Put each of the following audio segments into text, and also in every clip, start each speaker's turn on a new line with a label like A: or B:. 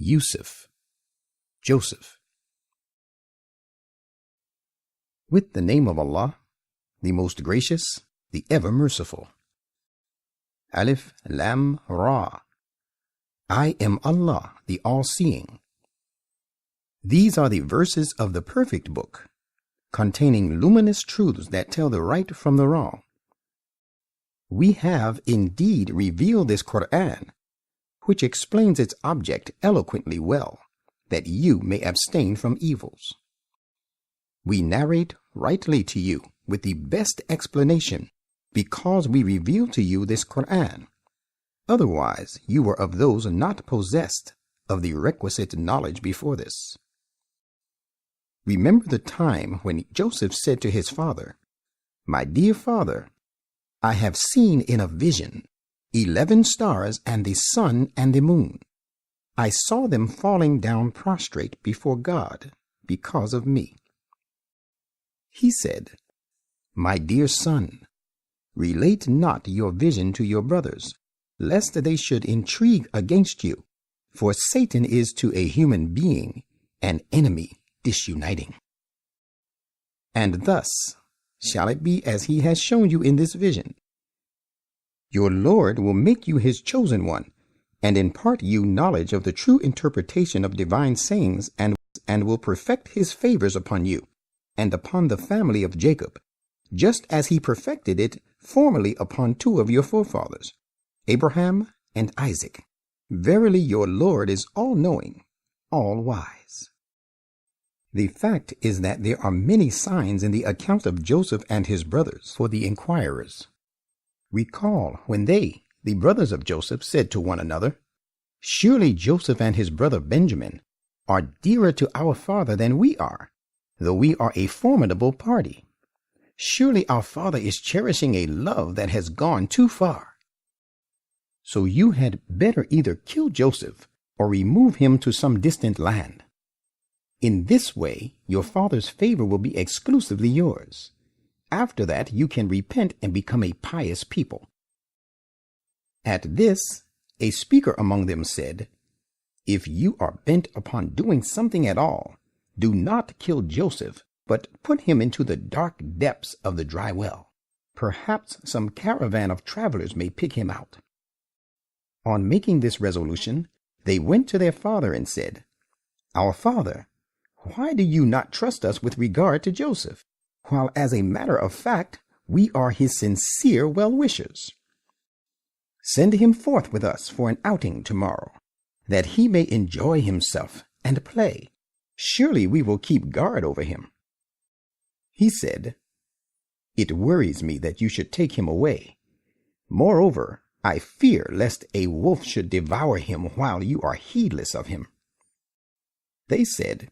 A: Yusuf, Joseph. With the name of Allah, the most gracious, the ever merciful. Alif, Lam, Ra. I am Allah, the all-seeing. These are the verses of the perfect book, containing luminous truths that tell the right from the wrong. We have indeed revealed this Quran, which explains its object eloquently well, that you may abstain from evils. We narrate rightly to you with the best explanation, because we reveal to you this Quran. Otherwise, you were of those not possessed of the requisite knowledge before this. Remember the time when Joseph said to his father, "My dear father, I have seen in a vision 11 stars and the sun and the moon. I saw them falling down prostrate before God because of me." He said, "My dear son, relate not your vision to your brothers, lest they should intrigue against you, for Satan is to a human being an enemy disuniting. And thus shall it be as he has shown you in this vision. Your Lord will make you his chosen one, and impart you knowledge of the true interpretation of divine sayings, and will perfect his favors upon you, and upon the family of Jacob, just as he perfected it formerly upon 2 of your forefathers, Abraham and Isaac. Verily your Lord is all-knowing, all-wise." The fact is that there are many signs in the account of Joseph and his brothers for the inquirers. Recall when they, the brothers of Joseph, said to one another, "Surely Joseph and his brother Benjamin are dearer to our father than we are, though we are a formidable party. Surely our father is cherishing a love that has gone too far. So you had better either kill Joseph or remove him to some distant land. In this way, your father's favor will be exclusively yours. After that, you can repent and become a pious people." At this, a speaker among them said, "If you are bent upon doing something at all, do not kill Joseph, but put him into the dark depths of the dry well. Perhaps some caravan of travelers may pick him out." On making this resolution, they went to their father and said, "Our father, why do you not trust us with regard to Joseph, while as a matter of fact we are his sincere well-wishers? Send him forth with us for an outing tomorrow, that he may enjoy himself and play. Surely we will keep guard over him." He said, "It worries me that you should take him away. Moreover, I fear lest a wolf should devour him while you are heedless of him." They said,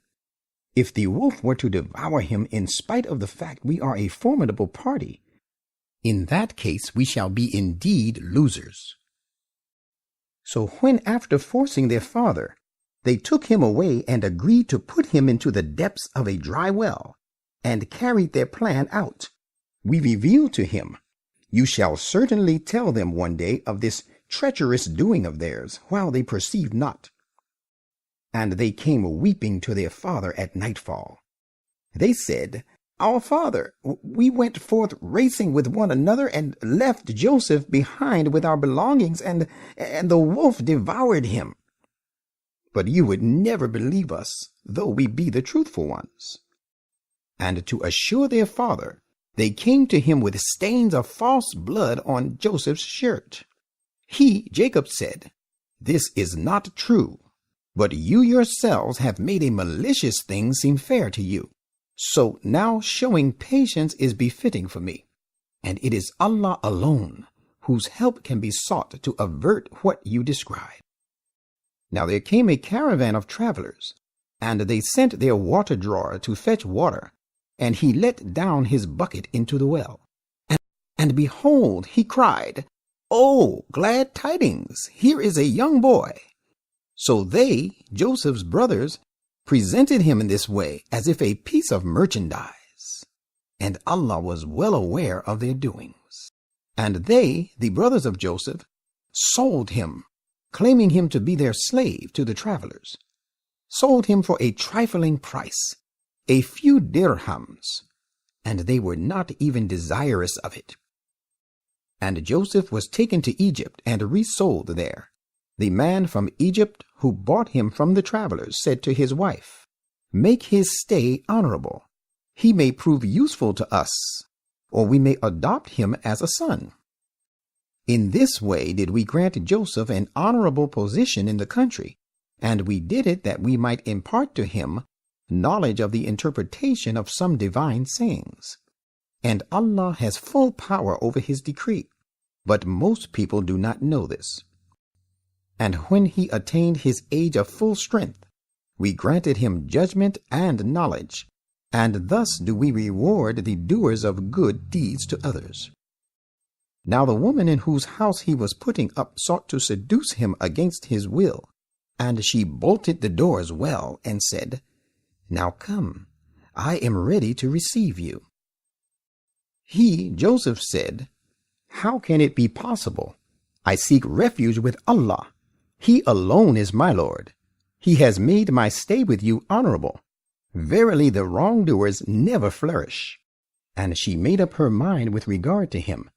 A: "If the wolf were to devour him in spite of the fact we are a formidable party, in that case we shall be indeed losers." So when, after forcing their father, they took him away and agreed to put him into the depths of a dry well, and carried their plan out, we revealed to him, "You shall certainly tell them one day of this treacherous doing of theirs, while they perceived not." And they came weeping to their father at nightfall. They said, "Our father, we went forth racing with one another, and left Joseph behind with our belongings, and the wolf devoured him. But you would never believe us, though we be the truthful ones." And to assure their father, they came to him with stains of false blood on Joseph's shirt. He, Jacob, said, "This is not true, but you yourselves have made a malicious thing seem fair to you. So now showing patience is befitting for me, and it is Allah alone whose help can be sought to avert what you describe." Now there came a caravan of travelers, and they sent their water drawer to fetch water, and he let down his bucket into the well. And behold, he cried, "Oh, glad tidings! Here is a young boy." So they, Joseph's brothers, presented him in this way as if a piece of merchandise. And Allah was well aware of their doings. And they, the brothers of Joseph, sold him claiming him to be their slave to the travelers, sold him for a trifling price, a few dirhams, and they were not even desirous of it. And Joseph was taken to Egypt and resold there. The man from Egypt who bought him from the travelers said to his wife, "Make his stay honorable. He may prove useful to us, or we may adopt him as a son." In this way did we grant Joseph an honorable position in the country, and we did it that we might impart to him knowledge of the interpretation of some divine sayings. And Allah has full power over his decree, but most people do not know this. And when he attained his age of full strength, we granted him judgment and knowledge, and thus do we reward the doers of good deeds to others. Now the woman in whose house he was putting up sought to seduce him against his will, and she bolted the doors well and said, "Now come, I am ready to receive you." He, Joseph, said, "How can it be possible? I seek refuge with Allah. He alone is my Lord. He has made my stay with you honorable. Verily the wrongdoers never flourish." And she made up her mind with regard to him,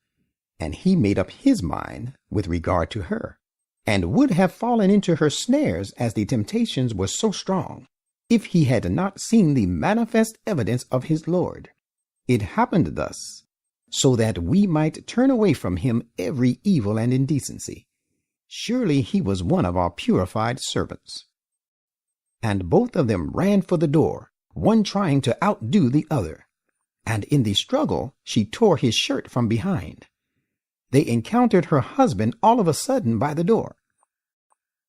A: and he made up his mind with regard to her, and would have fallen into her snares as the temptations were so strong, if he had not seen the manifest evidence of his Lord. It happened thus, so that we might turn away from him every evil and indecency. Surely he was one of our purified servants. And both of them ran for the door, one trying to outdo the other, and in the struggle she tore his shirt from behind. They encountered her husband all of a sudden by the door.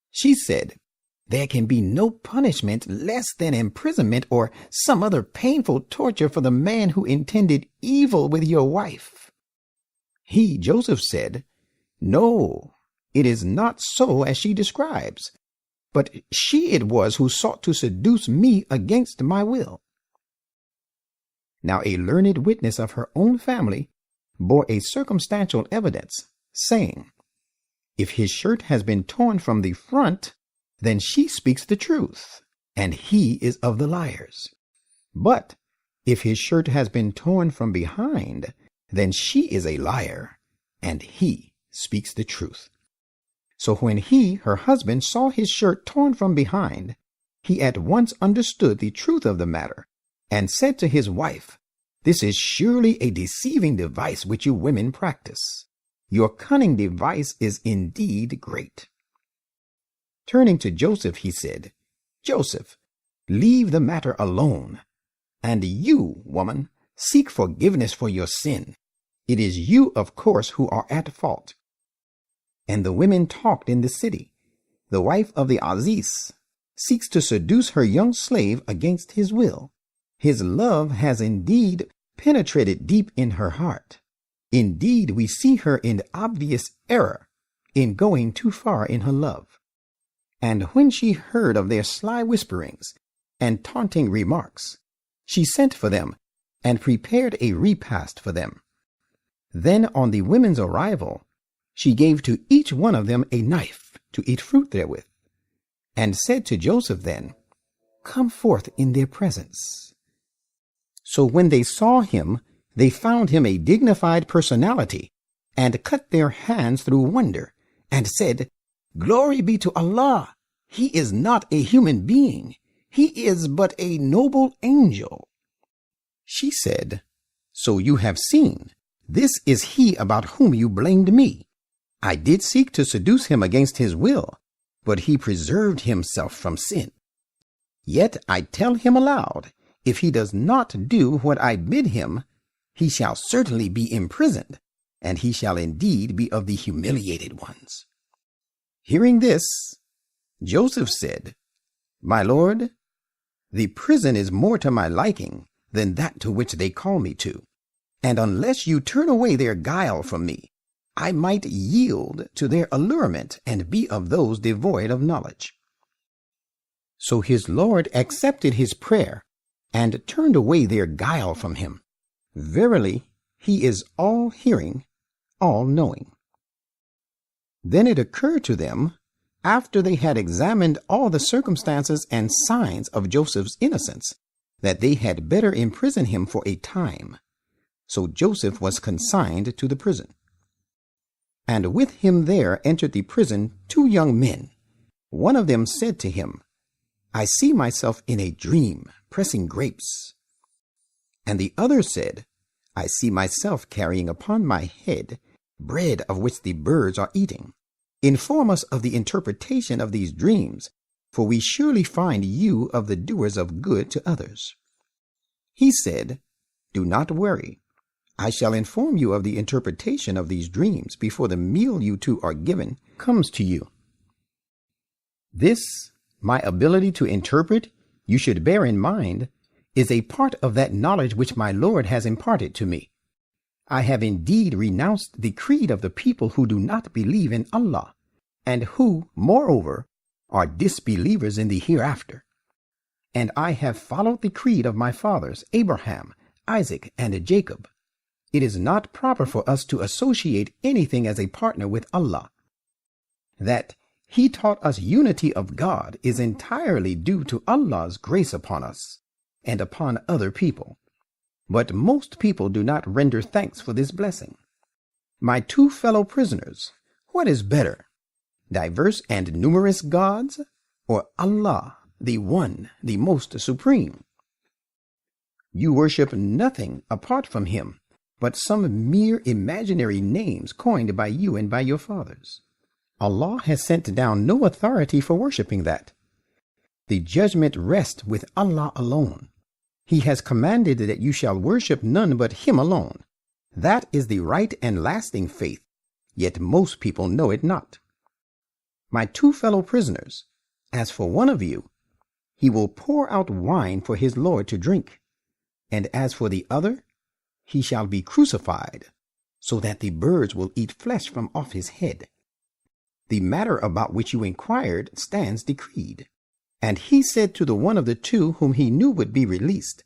A: She said, "There can be no punishment less than imprisonment or some other painful torture for the man who intended evil with your wife." He, Joseph, said, "No, it is not so as she describes, but she it was who sought to seduce me against my will." Now a learned witness of her own family bore a circumstantial evidence, saying, "If his shirt has been torn from the front, then she speaks the truth, and he is of the liars. But if his shirt has been torn from behind, then she is a liar, and he speaks the truth." So when he, her husband, saw his shirt torn from behind, he at once understood the truth of the matter, and said to his wife, "This is surely a deceiving device which you women practice. Your cunning device is indeed great." Turning to Joseph, he said, "Joseph, leave the matter alone. And you, woman, seek forgiveness for your sin. It is you, of course, who are at fault." And the women talked in the city. The wife of the Aziz seeks to seduce her young slave against his will. His love has indeed penetrated deep in her heart. Indeed, we see her in obvious error in going too far in her love. And when she heard of their sly whisperings and taunting remarks, she sent for them and prepared a repast for them. Then on the women's arrival, she gave to each one of them a knife to eat fruit therewith, and said to Joseph then, "Come forth in their presence." So when they saw him, they found him a dignified personality, and cut their hands through wonder, and said, "Glory be to Allah! He is not a human being. He is but a noble angel." She said, "So you have seen. This is he about whom you blamed me. I did seek to seduce him against his will, but he preserved himself from sin. Yet I tell him aloud, if he does not do what I bid him, he shall certainly be imprisoned, and he shall indeed be of the humiliated ones." Hearing this, Joseph said, "My lord, the prison is more to my liking than that to which they call me to, and unless you turn away their guile from me, I might yield to their allurement and be of those devoid of knowledge." So his Lord accepted his prayer and turned away their guile from him. Verily, he is all hearing, all knowing. Then it occurred to them after they had examined all the circumstances and signs of Joseph's innocence, that they had better imprison him for a time. So Joseph was consigned to the prison. And with him there entered the prison 2 young men. One of them said to him, I see myself in a dream, pressing grapes. And the other said, I see myself carrying upon my head bread of which the birds are eating. Inform us of the interpretation of these dreams, for we surely find you of the doers of good to others. He said, Do not worry. I shall inform you of the interpretation of these dreams before the meal you 2 are given comes to you. This, my ability to interpret, you should bear in mind, is a part of that knowledge which my Lord has imparted to me. I have indeed renounced the creed of the people who do not believe in Allah, and who, moreover, are disbelievers in the hereafter. And I have followed the creed of my fathers, Abraham, Isaac, and Jacob. It is not proper for us to associate anything as a partner with Allah. That He taught us unity of God is entirely due to Allah's grace upon us and upon other people. But most people do not render thanks for this blessing. My 2 fellow prisoners, what is better, diverse and numerous gods, or Allah, the One, the Most Supreme? You worship nothing apart from Him, but some mere imaginary names coined by you and by your fathers. Allah has sent down no authority for worshiping that. The judgment rests with Allah alone. He has commanded that you shall worship none but Him alone. That is the right and lasting faith, yet most people know it not. My 2 fellow prisoners, as for one of you, he will pour out wine for his Lord to drink, and as for the other, he shall be crucified, so that the birds will eat flesh from off his head. The matter about which you inquired stands decreed. And he said to the one of the 2 whom he knew would be released,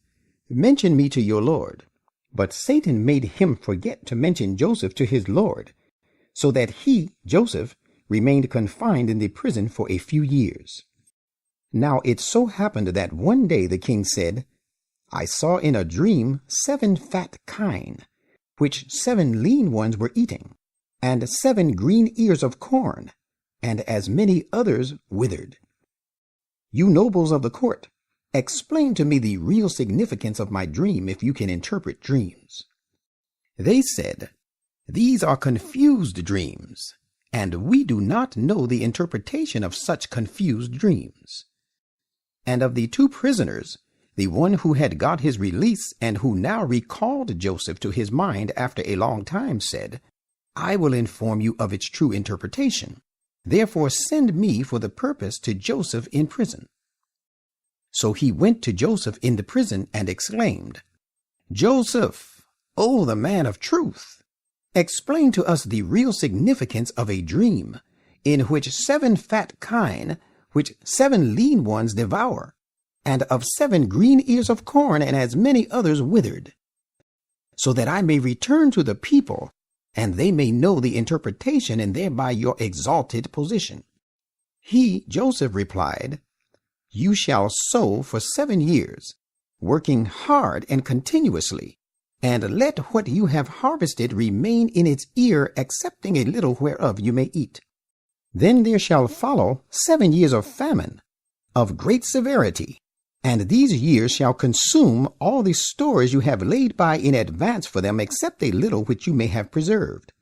A: Mention me to your Lord. But Satan made him forget to mention Joseph to his Lord, so that he, Joseph, remained confined in the prison for a few years. Now it so happened that one day the king said, I saw in a dream 7 fat kine, which 7 lean ones were eating, and 7 green ears of corn, and as many others withered. You nobles of the court, explain to me the real significance of my dream if you can interpret dreams. They said, These are confused dreams, and we do not know the interpretation of such confused dreams. And of the 2 prisoners, the one who had got his release and who now recalled Joseph to his mind after a long time said, I will inform you of its true interpretation. Therefore send me for the purpose to Joseph in prison. So he went to Joseph in the prison and exclaimed, Joseph, O the man of truth, explain to us the real significance of a dream in which 7 fat kine, which 7 lean ones devour, and of 7 green ears of corn and as many others withered, so that I may return to the people, and they may know the interpretation and thereby your exalted position. He, Joseph, replied, You shall sow for 7 years, working hard and continuously, and let what you have harvested remain in its ear, excepting a little whereof you may eat. Then there shall follow 7 years of famine, of great severity, and these years shall consume all the stores you have laid by in advance for them, except a little which you may have preserved.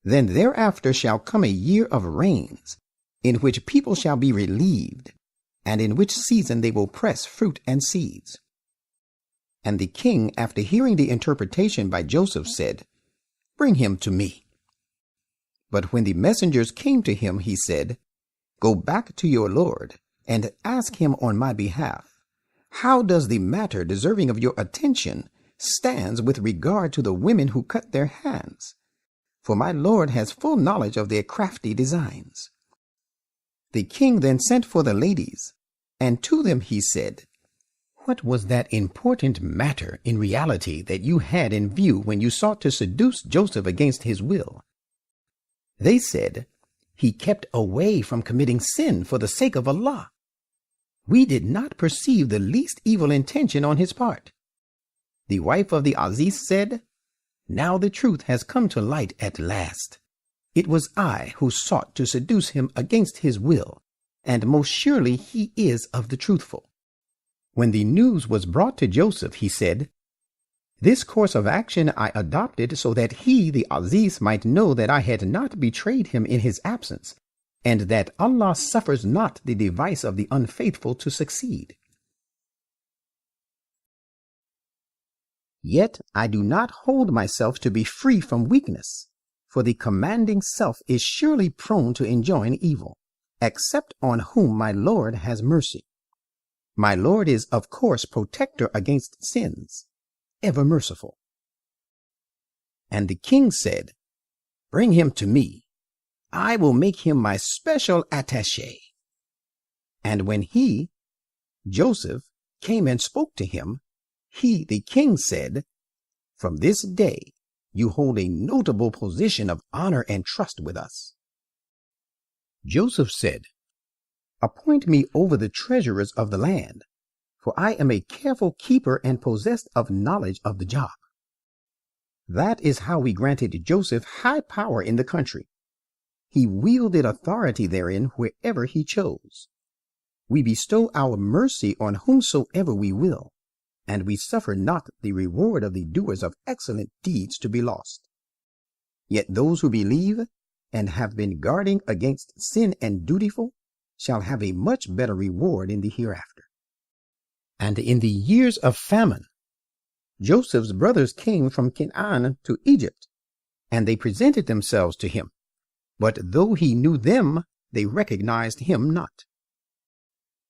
A: Then thereafter shall come a year of rains, in which people shall be relieved, and in which season they will press fruit and seeds. And the king, after hearing the interpretation by Joseph, said, Bring him to me. But when the messengers came to him, he said, Go back to your lord, and ask him on my behalf, how does the matter deserving of your attention stands with regard to the women who cut their hands? For my lord has full knowledge of their crafty designs. The king then sent for the ladies, and to them he said, What was that important matter in reality that you had in view when you sought to seduce Joseph against his will? They said, He kept away from committing sin for the sake of Allah. We did not perceive the least evil intention on his part. The wife of the Aziz said, "Now the truth has come to light at last. It was I who sought to seduce him against his will, and most surely he is of the truthful." When the news was brought to Joseph, he said, "This course of action I adopted so that he, the Aziz, might know that I had not betrayed him in his absence, and that Allah suffers not the device of the unfaithful to succeed. Yet I do not hold myself to be free from weakness, for the commanding self is surely prone to enjoin evil, except on whom my Lord has mercy. My Lord is, of course, protector against sins, ever merciful." And the king said, "Bring him to me. I will make him my special attaché." And when he, Joseph, came and spoke to him, he, the king, said, "From this day you hold a notable position of honor and trust with us." Joseph said, "Appoint me over the treasurers of the land, for I am a careful keeper and possessed of knowledge of the job." That is how we granted Joseph high power in the country. He wielded authority therein wherever he chose. We bestow our mercy on whomsoever we will, and we suffer not the reward of the doers of excellent deeds to be lost. Yet those who believe and have been guarding against sin and dutiful shall have a much better reward in the hereafter. And in the years of famine, Joseph's brothers came from Canaan to Egypt, and they presented themselves to him. But though he knew them, they recognized him not.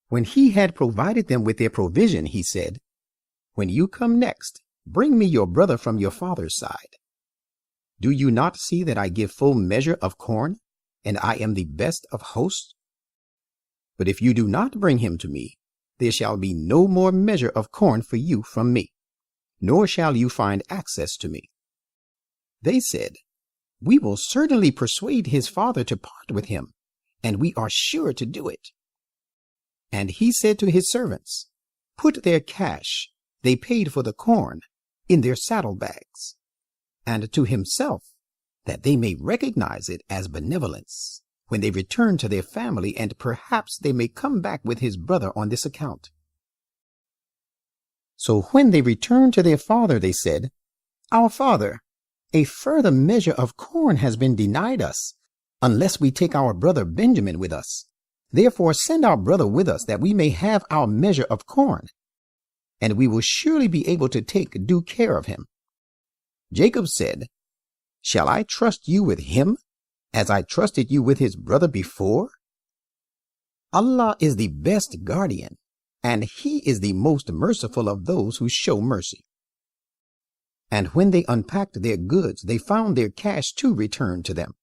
A: When he had provided them with their provision, he said, "When you come next, bring me your brother from your father's side. Do you not see that I give full measure of corn, and I am the best of hosts? But if you do not bring him to me, there shall be no more measure of corn for you from me, nor shall you find access to me." They said, "We will certainly persuade his father to part with him, and we are sure to do it." And he said to his servants, "Put their cash, they paid for the corn, in their saddlebags," and to himself, that they may recognize it as benevolence when they return to their family, and perhaps they may come back with his brother on this account. So when they returned to their father, they said, "Our father, a further measure of corn has been denied us, unless we take our brother Benjamin with us. Therefore send our brother with us, that we may have our measure of corn, and we will surely be able to take due care of him." Jacob said, "Shall I trust you with him, as I trusted you with his brother before? Allah is the best guardian, and he is the most merciful of those who show mercy." And when they unpacked their goods, they found their cash too returned to them.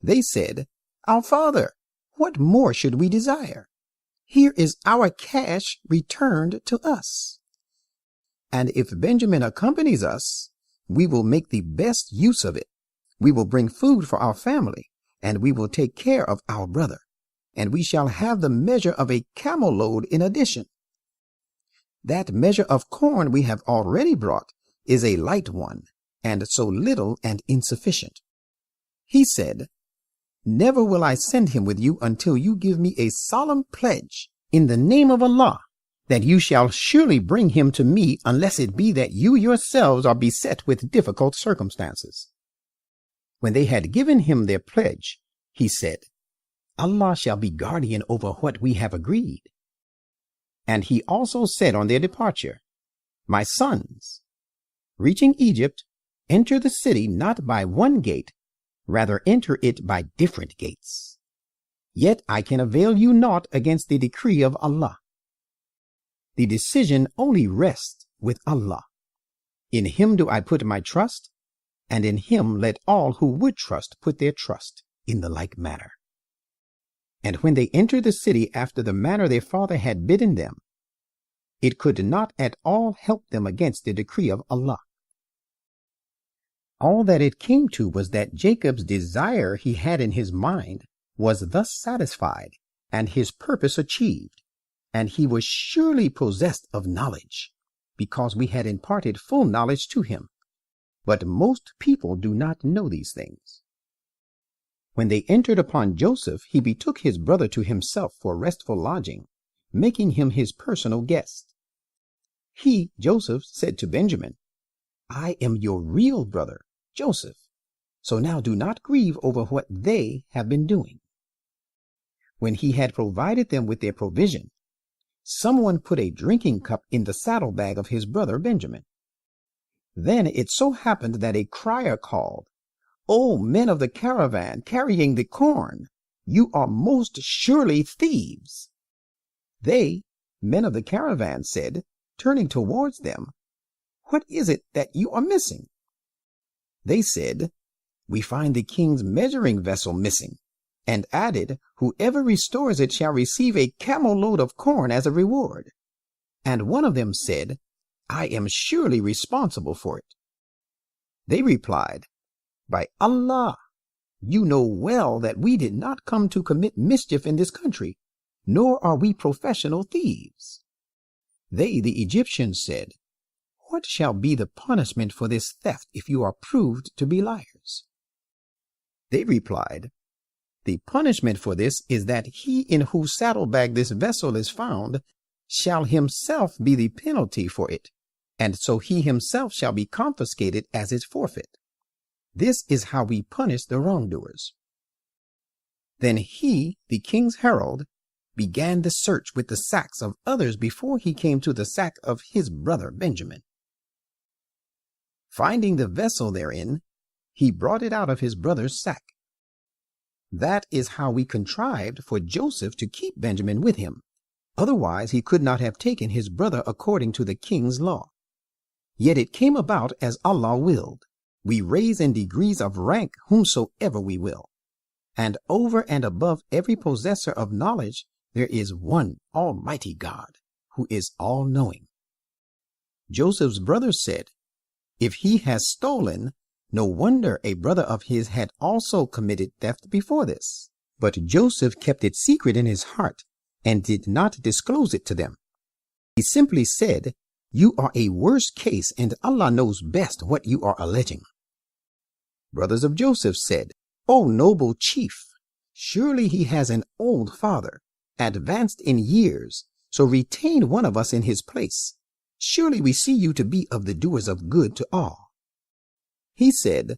A: They said, "Our father, what more should we desire? Here is our cash returned to us. And if Benjamin accompanies us, we will make the best use of it. We will bring food for our family, and we will take care of our brother, and we shall have the measure of a camel load in addition. That measure of corn we have already brought is a light one, and so little and insufficient." He said, "Never will I send him with you until you give me a solemn pledge in the name of Allah that you shall surely bring him to me, unless it be that you yourselves are beset with difficult circumstances." When they had given him their pledge, he said, "Allah shall be guardian over what we have agreed." And he also said on their departure, "My sons, reaching Egypt, enter the city not by one gate, rather enter it by different gates. Yet I can avail you naught against the decree of Allah. The decision only rests with Allah. In him do I put my trust, and in him let all who would trust put their trust in the like manner." And when they entered the city after the manner their father had bidden them, it could not at all help them against the decree of Allah. All that it came to was that Jacob's desire he had in his mind was thus satisfied and his purpose achieved, and he was surely possessed of knowledge, because we had imparted full knowledge to him. But most people do not know these things. When they entered upon Joseph, he betook his brother to himself for restful lodging, making him his personal guest. He, Joseph, said to Benjamin, I am your real brother, Joseph. So now do not grieve over what they have been doing. When he had provided them with their provision, someone put a drinking cup in the saddlebag of his brother Benjamin. Then it so happened that a crier called, O men of the caravan carrying the corn, you are most surely thieves. They, men of the caravan, said, turning towards them, What is it that you are missing? They said, We find the king's measuring vessel missing, and added, Whoever restores it shall receive a camel load of corn as a reward. And one of them said, I am surely responsible for it. They replied, By Allah, you know well that we did not come to commit mischief in this country, nor are we professional thieves. They, the Egyptians, said, What shall be the punishment for this theft if you are proved to be liars? They replied, The punishment for this is that he in whose saddlebag this vessel is found shall himself be the penalty for it, and so he himself shall be confiscated as its forfeit. This is how we punish the wrongdoers. Then he, the king's herald, began the search with the sacks of others before he came to the sack of his brother Benjamin. Finding the vessel therein, he brought it out of his brother's sack. That is how we contrived for Joseph to keep Benjamin with him. Otherwise he could not have taken his brother according to the king's law. Yet it came about as Allah willed. We raise in degrees of rank whomsoever we will. And over and above every possessor of knowledge, there is one Almighty God, who is all-knowing. Joseph's brothers said, If he has stolen, no wonder a brother of his had also committed theft before this. But Joseph kept it secret in his heart, and did not disclose it to them. He simply said, You are a worse case, and Allah knows best what you are alleging. Brothers of Joseph said, O noble chief, surely he has an old father, advanced in years, so retain one of us in his place. Surely we see you to be of the doers of good to all. He said,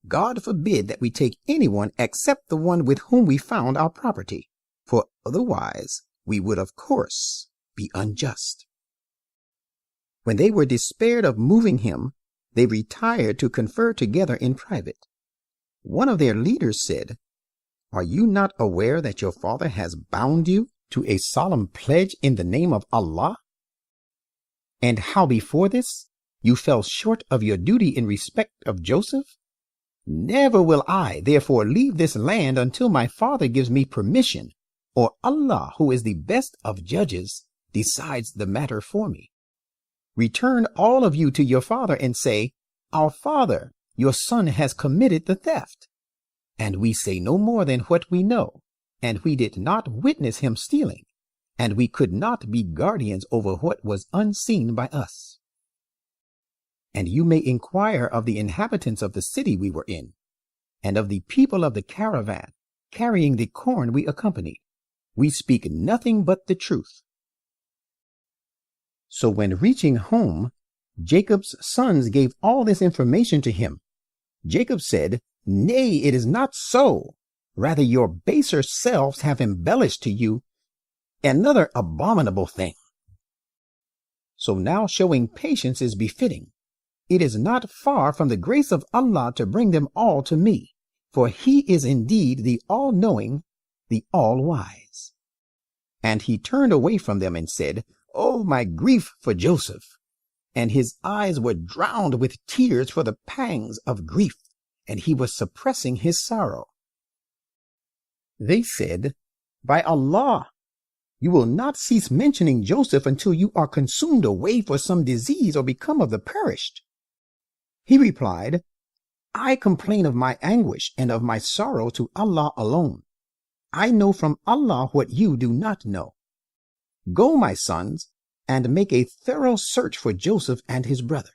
A: God forbid that we take anyone except the one with whom we found our property, for otherwise we would of course be unjust. When they were despaired of moving him, they retired to confer together in private. One of their leaders said, Are you not aware that your father has bound you to a solemn pledge in the name of Allah? And how before this you fell short of your duty in respect of Joseph? Never will I therefore leave this land until my father gives me permission, or Allah, who is the best of judges, decides the matter for me. Return all of you to your father and say, Our father, your son has committed the theft. And we say no more than what we know, and we did not witness him stealing, and we could not be guardians over what was unseen by us. And you may inquire of the inhabitants of the city we were in, and of the people of the caravan, carrying the corn we accompanied. We speak nothing but the truth. So when reaching home, Jacob's sons gave all this information to him. Jacob said, Nay, it is not so. Rather, your baser selves have embellished to you another abominable thing. So now showing patience is befitting. It is not far from the grace of Allah to bring them all to me, for he is indeed the all-knowing, the all-wise. And he turned away from them and said, Oh, my grief for Joseph! And his eyes were drowned with tears for the pangs of grief, and he was suppressing his sorrow. They said, By Allah, you will not cease mentioning Joseph until you are consumed away for some disease or become of the perished. He replied, I complain of my anguish and of my sorrow to Allah alone. I know from Allah what you do not know. Go, my sons, and make a thorough search for Joseph and his brother.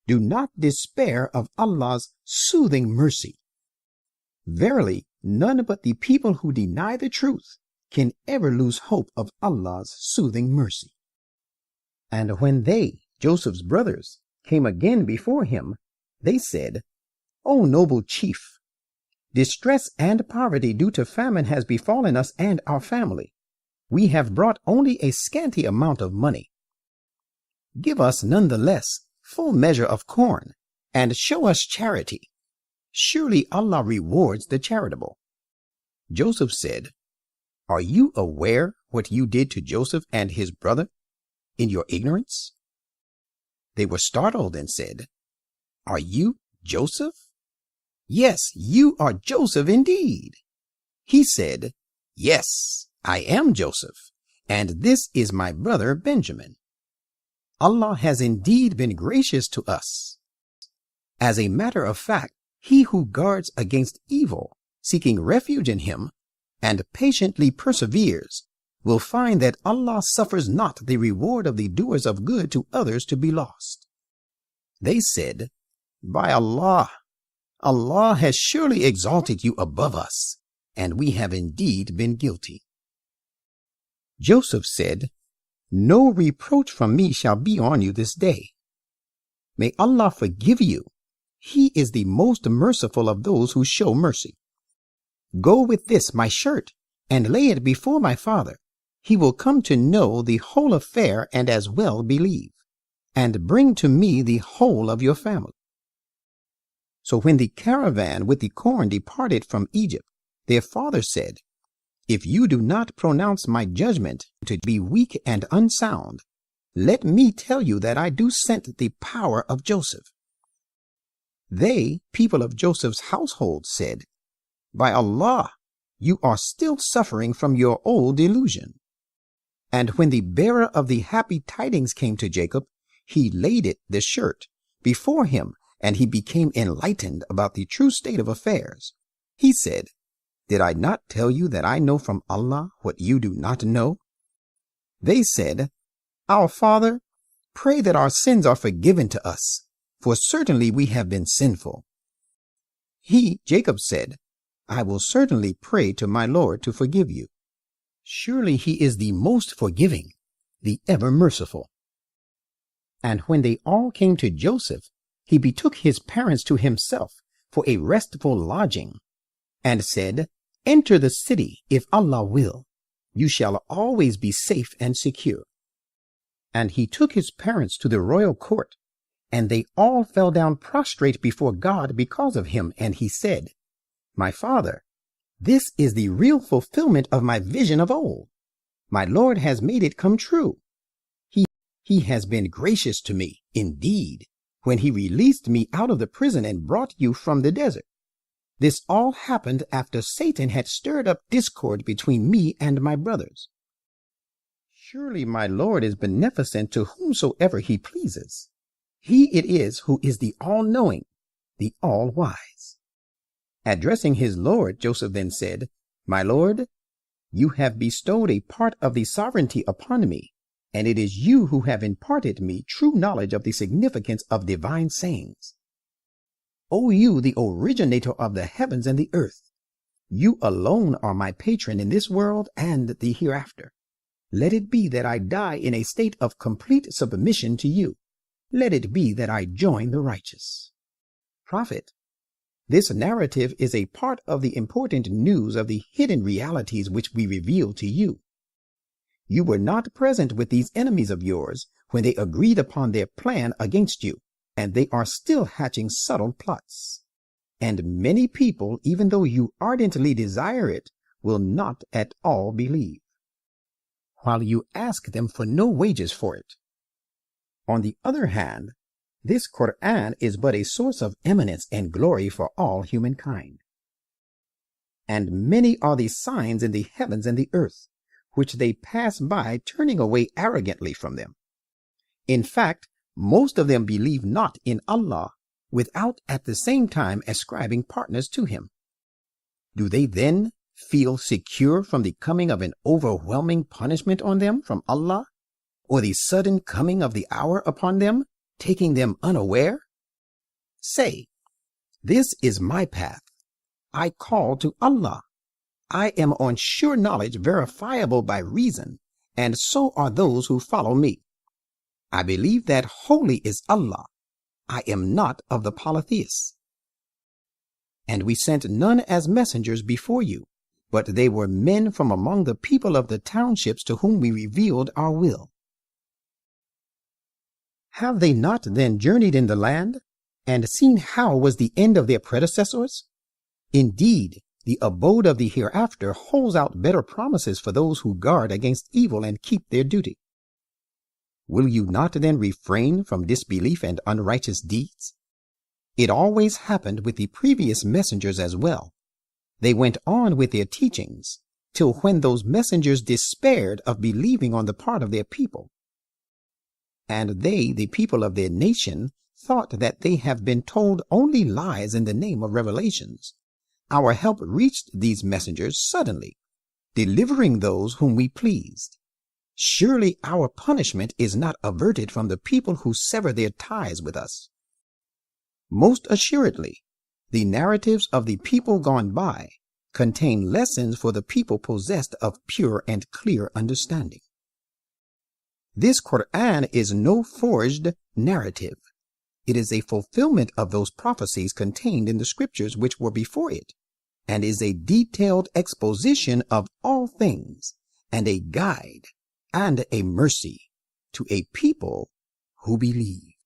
A: Do not despair of Allah's soothing mercy. Verily, none but the people who deny the truth can ever lose hope of Allah's soothing mercy. And when they, Joseph's brothers, came again before him, they said, O noble chief, distress and poverty due to famine has befallen us and our family. We have brought only a scanty amount of money. Give us none the less full measure of corn, and show us charity. Surely Allah rewards the charitable. Joseph said, Are you aware what you did to Joseph and his brother in your ignorance? They were startled and said, Are you Joseph? Yes, you are Joseph indeed. He said, Yes, I am Joseph, and this is my brother Benjamin. Allah has indeed been gracious to us. As a matter of fact, he who guards against evil, seeking refuge in him, and patiently perseveres, will find that Allah suffers not the reward of the doers of good to others to be lost. They said, By Allah, Allah has surely exalted you above us, and we have indeed been guilty. Joseph said, No reproach from me shall be on you this day. May Allah forgive you. He is the most merciful of those who show mercy. Go with this, my shirt, and lay it before my father. He will come to know the whole affair and as well believe, and bring to me the whole of your family. So when the caravan with the corn departed from Egypt, their father said, If you do not pronounce my judgment to be weak and unsound, let me tell you that I do scent the power of Joseph. They, people of Joseph's household, said, By Allah, you are still suffering from your old delusion. And when the bearer of the happy tidings came to Jacob, he laid it, the shirt, before him, and he became enlightened about the true state of affairs. He said, Did I not tell you that I know from Allah what you do not know? They said, Our father, pray that our sins are forgiven to us, for certainly we have been sinful. He, Jacob, said, I will certainly pray to my Lord to forgive you. Surely he is the most forgiving, the ever merciful. And when they all came to Joseph, he betook his parents to himself for a restful lodging, and said, Enter the city, if Allah will. You shall always be safe and secure. And he took his parents to the royal court, and they all fell down prostrate before God because of him, and he said, My father, this is the real fulfillment of my vision of old. My Lord has made it come true. He has been gracious to me, indeed, when he released me out of the prison and brought you from the desert. This all happened after Satan had stirred up discord between me and my brothers. Surely my Lord is beneficent to whomsoever he pleases. He it is who is the all-knowing, the all-wise. Addressing his Lord, Joseph then said, My Lord, you have bestowed a part of the sovereignty upon me, and it is you who have imparted me true knowledge of the significance of divine sayings. O you, the originator of the heavens and the earth, you alone are my patron in this world and the hereafter. Let it be that I die in a state of complete submission to you. Let it be that I join the righteous. Prophet, this narrative is a part of the important news of the hidden realities which we reveal to you. You were not present with these enemies of yours when they agreed upon their plan against you, and they are still hatching subtle plots. And many people, even though you ardently desire it, will not at all believe, while you ask them for no wages for it. On the other hand, this Quran is but a source of eminence and glory for all humankind. And many are the signs in the heavens and the earth, which they pass by, turning away arrogantly from them. In fact, most of them believe not in Allah, without at the same time ascribing partners to him. Do they then feel secure from the coming of an overwhelming punishment on them from Allah, or the sudden coming of the hour upon them, taking them unaware? Say, this is my path. I call to Allah. I am on sure knowledge verifiable by reason, and so are those who follow me. I believe that holy is Allah. I am not of the polytheists. And we sent none as messengers before you, but they were men from among the people of the townships to whom we revealed our will. Have they not then journeyed in the land, and seen how was the end of their predecessors? Indeed, the abode of the hereafter holds out better promises for those who guard against evil and keep their duty. Will you not then refrain from disbelief and unrighteous deeds? It always happened with the previous messengers as well. They went on with their teachings, till when those messengers despaired of believing on the part of their people. And they, the people of their nation, thought that they have been told only lies in the name of revelations. Our help reached these messengers suddenly, delivering those whom we pleased. Surely our punishment is not averted from the people who sever their ties with us. Most assuredly, the narratives of the people gone by contain lessons for the people possessed of pure and clear understanding. This Quran is no forged narrative. It is a fulfillment of those prophecies contained in the scriptures which were before it, and is a detailed exposition of all things, and a guide and a mercy to a people who believe.